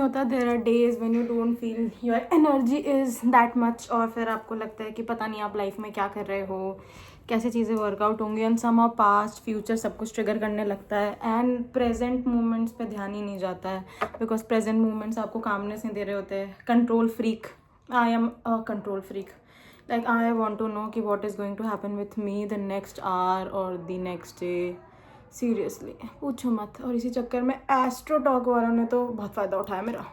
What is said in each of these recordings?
होता है there are days when you don't feel your energy is that much, और फिर आपको लगता है कि पता नहीं आप लाइफ में क्या कर रहे हो, कैसे चीज़ें वर्कआउट होंगी, and some of past future सब कुछ ट्रिगर करने लगता है, एंड प्रेजेंट मोमेंट्स पे ध्यान ही नहीं जाता है, बिकॉज प्रेजेंट मोमेंट्स आपको कामनेस नहीं दे रहे होते हैं. Control freak, I am a control freak. Like I want to know कि what is going to happen with me the next hour और द नेक्स्ट डे. सीरियसली पूछो मत. और इसी चक्कर में एस्ट्रो टॉक वालों ने तो बहुत फ़ायदा उठाया मेरा.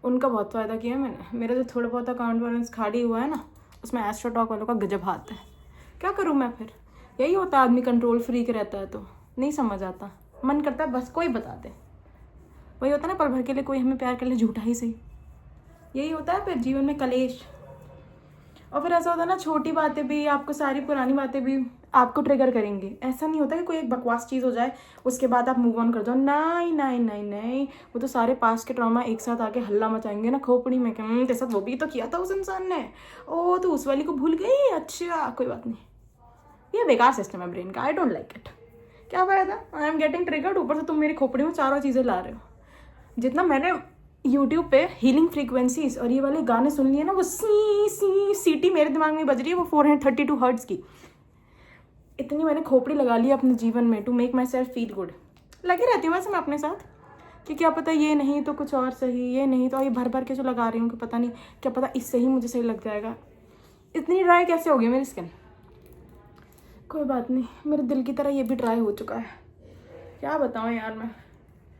उनका बहुत फ़ायदा किया मैंने. मेरा जो थोड़ा बहुत अकाउंट बैलेंस खाली हुआ है ना, उसमें एस्ट्रो टॉक वालों का गजब हाथ है. क्या करूँ मैं फिर? यही होता है, आदमी कंट्रोल फ्रीक रहता है तो नहीं समझ आता. मन करता है बस कोई बता दे. वही होता है ना, पल भर के लिए कोई हमें प्यार कर ले, झूठा ही सही. यही होता है फिर जीवन में कलेश. और फिर ऐसा होता है ना, छोटी बातें भी आपको, सारी पुरानी बातें भी आपको ट्रिगर करेंगी. ऐसा नहीं होता कि कोई एक बकवास चीज़ हो जाए उसके बाद आप मूव ऑन कर जाओ. नहीं नहीं नहीं नहीं, वो तो सारे पास के ट्रॉमा एक साथ आके हल्ला मचाएंगे ना खोपड़ी में कि तेरे साथ वो भी तो किया था उस इंसान ने, ओ तो उस वाली को भूल गई, अच्छा कोई बात नहीं. ये बेकार सिस्टम है ब्रेन का. I don't like it. क्या फायदा? आई एम गेटिंग ट्रिगर्ड, ऊपर से तुम मेरी खोपड़ी में चारों चीज़ें ला रहे हो. जितना मैंने यूट्यूब पे हीलिंग फ्रीक्वेंसीज और ये वाले गाने सुन लिए ना, वो सी सीटी मेरे दिमाग में बज रही है, वो 432 हर्ट्ज की. इतनी मैंने खोपड़ी लगा ली अपने जीवन में to make myself feel good. लगी रहती हूँ वैसे मैं अपने साथ कि क्या पता ये नहीं तो कुछ और सही, ये नहीं तो ये भर भर के जो लगा रही हूँ कि पता नहीं क्या पता इससे ही मुझे सही लग जाएगा. इतनी ड्राई कैसे हो गई मेरी स्किन? कोई बात नहीं, मेरे दिल की तरह ये भी ड्राई हो चुका है. क्या बताऊँ यार मैं.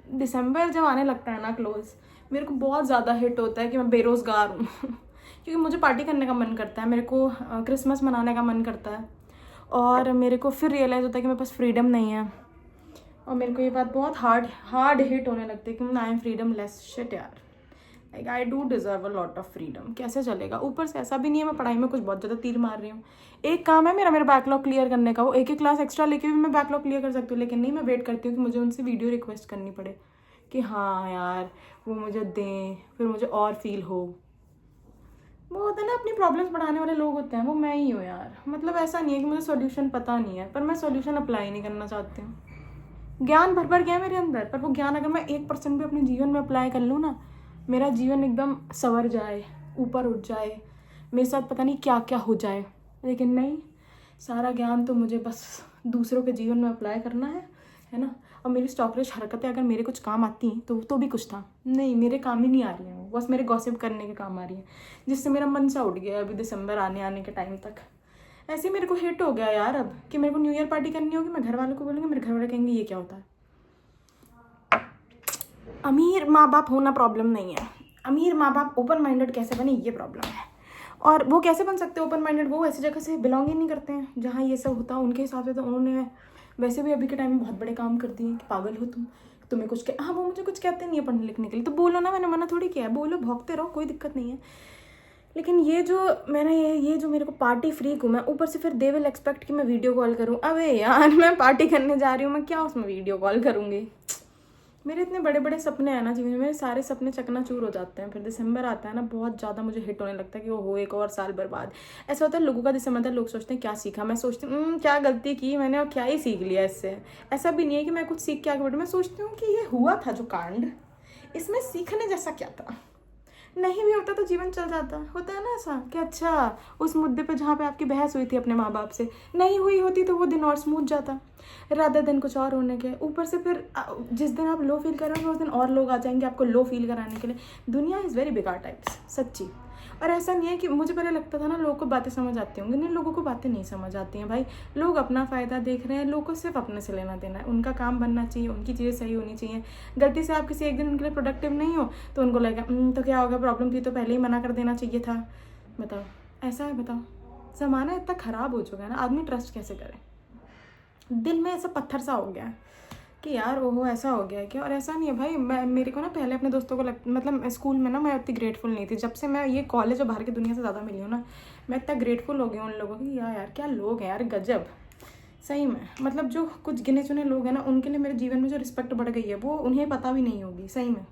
दिसंबर जब आने लगता है ना क्लोज, मेरे को बहुत ज़्यादा हिट होता है कि मैं बेरोज़गार हूँ क्योंकि मुझे पार्टी करने का मन करता है, मेरे को क्रिसमस मनाने का मन करता है, और मेरे को फिर रियलाइज़ होता है कि मेरे पास फ्रीडम नहीं है. और मेरे को ये बात बहुत हार्ड हिट होने लगती है कि I am freedomless. Shit यार, like I do deserve a lot of freedom. कैसे चलेगा? ऊपर से ऐसा भी नहीं है मैं पढ़ाई में कुछ बहुत ज़्यादा तीर मार रही हूँ. एक काम है मेरा बैकलॉग क्लियर करने का, वो एक क्लास एक्स्ट्रा लेके भी मैं बैकलॉग क्लियर कर सकती हूँ. लेकिन नहीं, मैं वेट करती हूँ कि मुझे उनसे वीडियो रिक्वेस्ट करनी पड़े कि हाँ यार वो मुझे दें, फिर मुझे और फील हो. वो होता है ना, अपनी प्रॉब्लम्स बढ़ाने वाले लोग होते हैं, वो मैं ही हूँ यार. मतलब ऐसा नहीं है कि मुझे सॉल्यूशन पता नहीं है, पर मैं सॉल्यूशन अप्लाई नहीं करना चाहती हूँ. ज्ञान भर गया मेरे अंदर, पर वो ज्ञान अगर मैं 1% भी अपने जीवन में अप्लाई कर लूँ ना, मेरा जीवन एकदम संवर जाए, ऊपर उठ जाए, मेरे साथ पता नहीं क्या क्या हो जाए. लेकिन नहीं, सारा ज्ञान तो मुझे बस दूसरों के जीवन में अप्लाई करना है ना. और मेरी स्टॉकरेज हरकतें अगर मेरे कुछ काम आती हैं तो भी कुछ था. नहीं, मेरे काम ही नहीं आ रही हैं, बस मेरे गॉसिप करने के काम आ रही हैं, जिससे मेरा मन सा उठ गया अभी दिसंबर आने के टाइम तक. ऐसे मेरे को हिट हो गया यार अब कि मेरे को न्यू ईयर पार्टी करनी होगी. मैं घर वालों को बोलूँगी, मेरे घर वाले कहेंगे ये क्या होता है. अमीर माँ बाप होना प्रॉब्लम नहीं है, अमीर माँ बाप ओपन माइंडेड कैसे बने ये प्रॉब्लम है. और वो कैसे बन सकते हैं ओपन माइंडेड? वो ऐसी जगह से बिलोंग ही नहीं करते हैं जहाँ ये सब होता है. उनके हिसाब से तो उन्होंने वैसे भी अभी के टाइम में बहुत बड़े काम कर दिए कि पागल हो तुम, तुम्हें कुछ हाँ, वो मुझे कुछ कहते नहीं है पढ़ने लिखने के लिए, तो बोलो ना, मैंने मना थोड़ी किया है. बोलो, भौंकते रहो, कोई दिक्कत नहीं है. लेकिन ये जो मैंने ये जो मेरे को पार्टी फ्रीक हूँ मैं, ऊपर से फिर दे विल एक्सपेक्ट कि मैं वीडियो कॉल करूँ. अबे यार, मैं पार्टी करने जा रही हूँ, मैं क्या उसमें वीडियो कॉल करूँगी? मेरे इतने बड़े बड़े सपने हैं ना जीवन में, मेरे सारे सपने चकनाचूर हो जाते हैं. फिर दिसंबर आता है ना, बहुत ज़्यादा मुझे हिट होने लगता है कि वो हो एक और साल बर्बाद. ऐसा होता है लोगों का दिसंबर आता है, लोग सोचते हैं क्या सीखा. मैं सोचती हूँ क्या गलती की मैंने और क्या ही सीख लिया इससे. ऐसा भी नहीं है कि मैं कुछ सीख के आगे बढ़ी. मैं सोचती हूँ कि ये हुआ था जो कांड, इसमें सीखने जैसा क्या था. नहीं भी होता तो जीवन चल जाता. होता है ना ऐसा कि अच्छा उस मुद्दे पे जहाँ पे आपकी बहस हुई थी अपने माँ बाप से, नहीं हुई होती तो वो दिन और स्मूथ जाता, रादर दिन कुछ और होने के. ऊपर से फिर जिस दिन आप लो फील कर रहे हो उस दिन और लोग आ जाएंगे आपको लो फील कराने के लिए. दुनिया इज़ वेरी बेकार टाइप्स, सच्ची. और ऐसा नहीं है कि मुझे पहले लगता था ना लोगों को बातें समझ आती होंगी. नहीं, लोगों को बातें नहीं समझ आती हैं भाई. लोग अपना फ़ायदा देख रहे हैं, लोगों को सिर्फ अपने से लेना देना है. उनका काम बनना चाहिए, उनकी चीज़ें सही होनी चाहिए. गलती से आप किसी एक दिन उनके लिए प्रोडक्टिव नहीं हो तो उनको लगेगा तो क्या होगा, प्रॉब्लम थी तो पहले ही मना कर देना चाहिए था. बताओ, ऐसा है? बताओ, ज़माना इतना ख़राब हो चुका है ना, आदमी ट्रस्ट कैसे करे. दिल में ऐसा पत्थर सा हो गया है कि यार ओहो ऐसा हो गया है क्या. और ऐसा नहीं है भाई, मैं मेरे को ना पहले अपने दोस्तों को मतलब स्कूल में ना मैं इतनी ग्रेटफुल नहीं थी. जब से मैं ये कॉलेज और बाहर की दुनिया से ज़्यादा मिली हूँ ना, मैं इतना ग्रेटफुल हो गई उन लोगों की. यार क्या लोग हैं यार, गजब. सही में, मतलब जो कुछ गिने चुने लोग हैं ना, उनके लिए मेरे जीवन में जो रिस्पेक्ट बढ़ गई है वो उन्हें पता भी नहीं होगी. सही में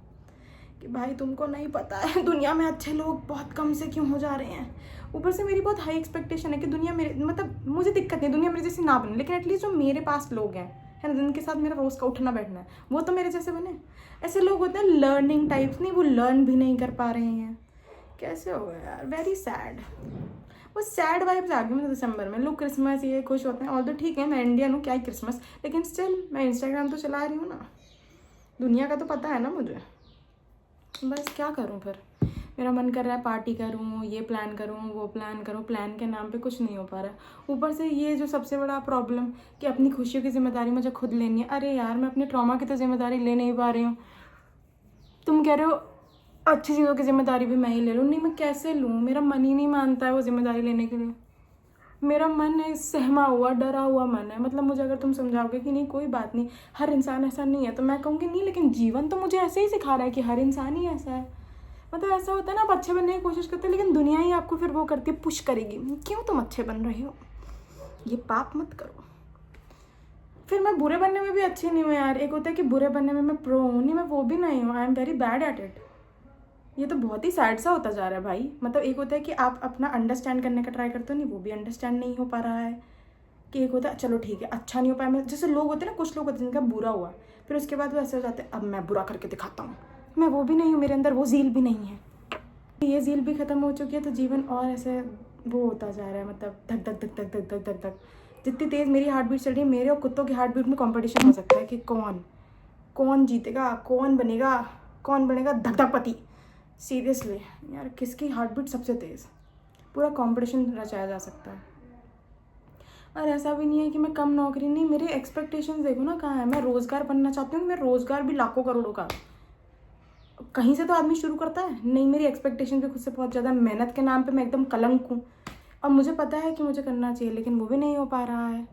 कि भाई तुमको नहीं पता है दुनिया में अच्छे लोग बहुत कम से क्यों हो जा रहे हैं. ऊपर से मेरी बहुत हाई एक्सपेक्टेशन है कि दुनिया मेरे, मतलब मुझे दिक्कत नहीं दुनिया मेरे जैसी ना बने, लेकिन एटलीस्ट जो मेरे पास लोग हैं, है ना, जिनके साथ मेरा रोज़ का उठना बैठना है, वो तो मेरे जैसे बने। ऐसे लोग होते हैं लर्निंग टाइप्स, नहीं वो लर्न भी नहीं कर पा रहे हैं, कैसे हो गया यार, वेरी सैड। वो सैड वाइब्स आ गई मुझे दिसंबर में। लोग क्रिसमस ये खुश होते हैं, और तो ठीक है मैं इंडियन हूँ, क्या है क्रिसमस, लेकिन स्टिल मैं इंस्टाग्राम तो चला रही हूँ ना, दुनिया का तो पता है ना मुझे। बस क्या करूँ फिर, मेरा मन कर रहा है पार्टी करूँ, ये प्लान करूँ, वो प्लान करूँ, प्लान के नाम पे कुछ नहीं हो पा रहा है। ऊपर से ये जो सबसे बड़ा प्रॉब्लम कि अपनी खुशियों की जिम्मेदारी मुझे खुद लेनी है। अरे यार मैं अपने ट्रॉमा की तो जिम्मेदारी ले नहीं पा रही हूँ, तुम कह रहे हो अच्छी चीज़ों की जिम्मेदारी भी मैं ही ले लूँ, नहीं मैं कैसे लूँ, मेरा मन ही नहीं मानता है वो जिम्मेदारी लेने के लिए। मेरा मन है सहमा हुआ, डरा हुआ मन है। मतलब मुझे अगर तुम समझाओगे कि नहीं कोई बात नहीं, हर इंसान ऐसा नहीं है, तो मैं कहूँगी नहीं लेकिन जीवन तो मुझे ऐसे ही सिखा रहा है कि हर इंसान ही ऐसा है। मतलब ऐसा होता है ना, आप अच्छे बनने की कोशिश करते हो लेकिन दुनिया ही आपको फिर वो करती है, पुश करेगी, क्यों तुम अच्छे बन रहे हो, ये पाप मत करो। फिर मैं बुरे बनने में भी अच्छी नहीं हूँ यार। एक होता है कि बुरे बनने में मैं प्रो हूँ, नहीं मैं वो भी नहीं हूँ, I am very bad at it. ये तो बहुत ही सैड सा होता जा रहा है भाई। मतलब एक होता है कि आप अपना अंडरस्टैंड करने का ट्राई करते हो, नहीं वो भी अंडरस्टैंड नहीं हो पा रहा है। कि एक होता है चलो ठीक है अच्छा नहीं हो पाया, मैं जैसे लोग होते हैं ना, कुछ लोग होते हैं जिनका बुरा हुआ फिर उसके बाद वो ऐसे हो जाते हैं अब मैं बुरा करके दिखाता हूँ, मैं वो भी नहीं हूँ, मेरे अंदर वो ज़ील भी नहीं है। ये ज़ील भी ख़त्म हो चुकी है तो जीवन और ऐसे वो होता जा रहा है, मतलब धक धक धक धक धक धक धक धक। जितनी तेज़ मेरी हार्ट बीट चल रही है, मेरे और कुत्तों की हार्ट बीट में कॉम्पिटिशन हो सकता है कि कौन जीतेगा, कौन बनेगा धक धक पति। सीरियसली यार, किसकी हार्ट बीट सबसे तेज़, पूरा कंपटीशन रचाया जा सकता है। और ऐसा भी नहीं है कि मैं कम नौकरी, नहीं मेरे एक्सपेक्टेशंस देखो ना कहाँ है। मैं रोज़गार बनना चाहती हूँ, मैं रोज़गार भी लाखों करोड़ों का, कहीं से तो आदमी शुरू करता है। नहीं मेरी एक्सपेक्टेशन भी खुद से बहुत ज़्यादा, मेहनत के नाम पे मैं एकदम कलंक हूँ, और मुझे पता है कि मुझे करना चाहिए लेकिन वो भी नहीं हो पा रहा है,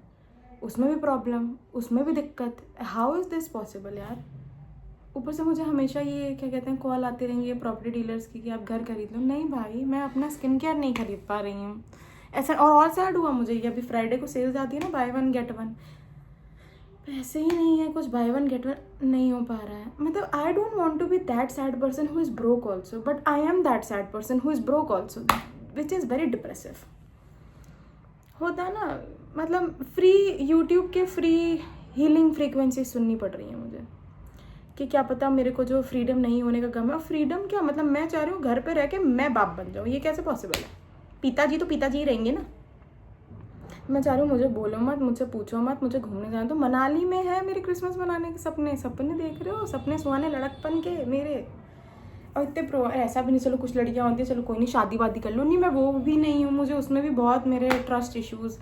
उसमें भी प्रॉब्लम, उसमें भी दिक्कत। हाउ इज़ दिस पॉसिबल यार। ऊपर से मुझे हमेशा ये क्या कहते हैं कॉल आती रहेंगी प्रॉपर्टी डीलर्स की कि आप घर खरीद लो। नहीं भाई मैं अपना स्किन केयर नहीं खरीद पा रही हूँ ऐसा। और सैड हुआ मुझे, ये अभी फ्राइडे को सेल्स आती है ना, बाय वन गेट वन, पैसे ही नहीं है कुछ, बाय वन गेट वन नहीं हो पा रहा है। मतलब I don't want to be that sad person who is broke also, but I am that sad person who is broke also, which is very depressive. होता है ना, मतलब फ्री यूट्यूब के फ्री हीलिंग फ्रीक्वेंसी सुननी पड़ रही है मुझे कि क्या पता मेरे को जो फ्रीडम नहीं होने का गम है। और फ्रीडम क्या, मतलब मैं चाह रही हूँ घर पे रह के मैं बाप बन जाऊँ, ये कैसे पॉसिबल है। पिताजी तो पिताजी ही रहेंगे ना। मैं चाह रही हूँ मुझे बोलो मत, मुझसे पूछो मत, मुझे घूमने जाना। तो मनाली में है मेरे क्रिसमस मनाने के सपने देख रहे हो, सपने सुहाने लड़कपन के मेरे। और इतने प्रो ऐसा भी नहीं चलो कुछ लड़कियाँ होती है चलो कोई नहीं शादी वादी कर लो, नहीं मैं वो भी नहीं हूँ। मुझे उसमें भी बहुत मेरे ट्रस्ट इश्यूज़,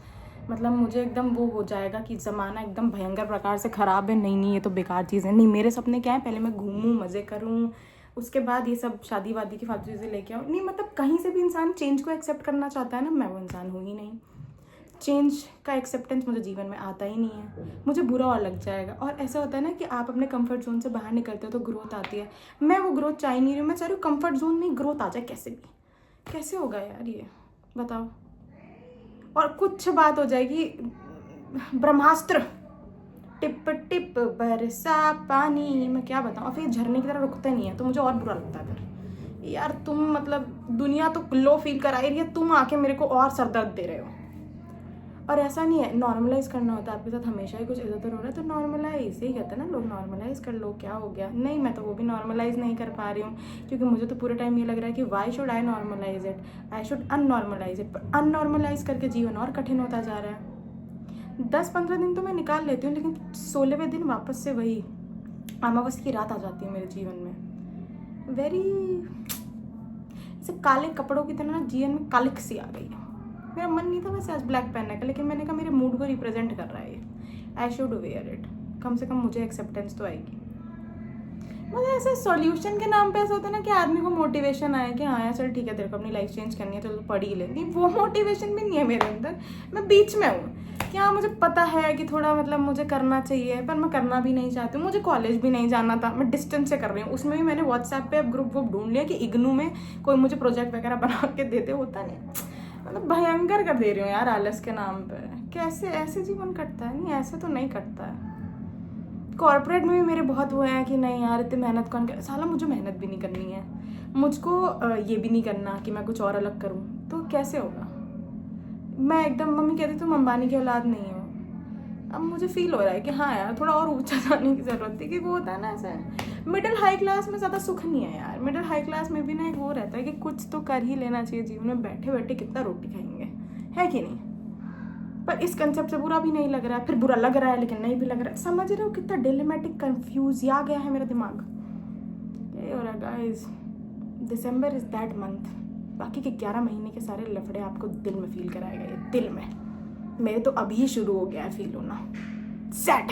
मतलब मुझे एकदम वो हो जाएगा कि ज़माना एकदम भयंकर प्रकार से ख़राब है, नहीं ये तो बेकार चीज़ है। नहीं मेरे सपने क्या है, पहले मैं घूमूँ मज़े करूँ, उसके बाद ये सब शादी वादी की फालतू चीज़ें लेके आऊँ। नहीं मतलब कहीं से भी इंसान चेंज को एक्सेप्ट करना चाहता है ना, मैं वो इंसान हूँ ही नहीं। चेंज का एक्सेप्टेंस मुझे जीवन में आता ही नहीं है, मुझे बुरा और लग जाएगा। और ऐसा होता है ना कि आप अपने कंफर्ट जोन से बाहर निकलते हो तो ग्रोथ आती है, मैं वो ग्रोथ चाह नहीं रही हूँ। मैं चाह रही हूँ कंफर्ट जोन में ग्रोथ आ जाए, कैसे भी, कैसे होगा यार ये बताओ। और कुछ बात हो जाएगी ब्रह्मास्त्र, टिप टिप बरसा पानी, मैं क्या बताऊँ। और फिर झरने की तरह रुकते नहीं है तो मुझे और बुरा लगता है फिर यार। तुम मतलब दुनिया तो लो फील करा रही है, तुम आके मेरे को और सरदर्द दे रहे हो। और ऐसा नहीं है, नॉर्मलाइज करना होता है आपके साथ हमेशा ही कुछ इधर उधर हो रहा है तो नॉर्मलाइज ही कहते हैं ना लोग, नॉर्मलाइज कर लो क्या हो गया। नहीं मैं तो वो भी नॉर्मलाइज नहीं कर पा रही हूँ, क्योंकि मुझे तो पूरे टाइम ये लग रहा है कि why should I normalise it, I should unnormalise it. पर अननॉर्मलाइज करके जीवन और कठिन होता जा रहा है। 10-15 दिन तो मैं निकाल लेती हूँ, लेकिन 16वें दिन वापस से वही अमावस्या की रात आ जाती है मेरे जीवन में। वेरी ऐसे काले कपड़ों की तरह ना जीवन में कालिक सी आ गई है। मेरा मन नहीं था वैसे आज ब्लैक पहनने का, लेकिन मैंने कहा मेरे मूड को रिप्रेजेंट कर रहा है ये, आई शुड वेयर इट, कम से कम मुझे एक्सेप्टेंस तो आएगी। मतलब ऐसे सॉल्यूशन के नाम पे ऐसा होता है ना कि आदमी को मोटिवेशन आए कि हाँ यार चल ठीक है तेरे को अपनी लाइफ चेंज करनी है तो पढ़ ही ले। नहीं वो मोटिवेशन भी नहीं है मेरे अंदर, मैं बीच में हूँ कि हाँ मुझे पता है कि थोड़ा मतलब मुझे करना चाहिए पर मैं करना भी नहीं चाहती हूँ। मुझे कॉलेज भी नहीं जाना था, मैं डिस्टेंस से कर रही हूँ, उसमें भी मैंने व्हाट्सएप पे अब ग्रुप ढूंढ लिया कि इग्नू में कोई मुझे प्रोजेक्ट वगैरह बना के देते, होता नहीं। मतलब भयंकर कर दे रही हूँ यार आलस के नाम पे। कैसे ऐसे जीवन कटता है, नहीं ऐसे तो नहीं कटता है। कॉर्पोरेट में भी मेरे बहुत वो हैं कि नहीं यार इतनी मेहनत कौन करे, साला मुझे मेहनत भी नहीं करनी है, मुझको ये भी नहीं करना कि मैं कुछ और अलग करूँ, तो कैसे होगा। मैं एकदम, मम्मी कहती तुम अंबानी की औलाद नहीं हो, अब मुझे फील हो रहा है कि हाँ यार थोड़ा और ऊंचा जाने की ज़रूरत थी, कि वो होता है ना ऐसे मिडिल हाई क्लास में ज़्यादा सुख नहीं है यार। मिडिल हाई क्लास में भी ना एक वो रहता है कि कुछ तो कर ही लेना चाहिए जीवन में, बैठे बैठे कितना रोटी खाएंगे, है कि नहीं। पर इस कंसेप्ट से बुरा भी नहीं लग रहा है, फिर बुरा लग रहा है लेकिन नहीं भी लग रहा है। समझ रहे हो कितना डिलेमेटिक कंफ्यूज या गया है मेरा दिमाग। ये हो रहा है guys, December is that month. बाकी के 11 महीने के सारे लफड़े आपको दिल में फील कराएगा, ये दिल में। मेरे तो अभी शुरू हो गया है फील होना। सैड।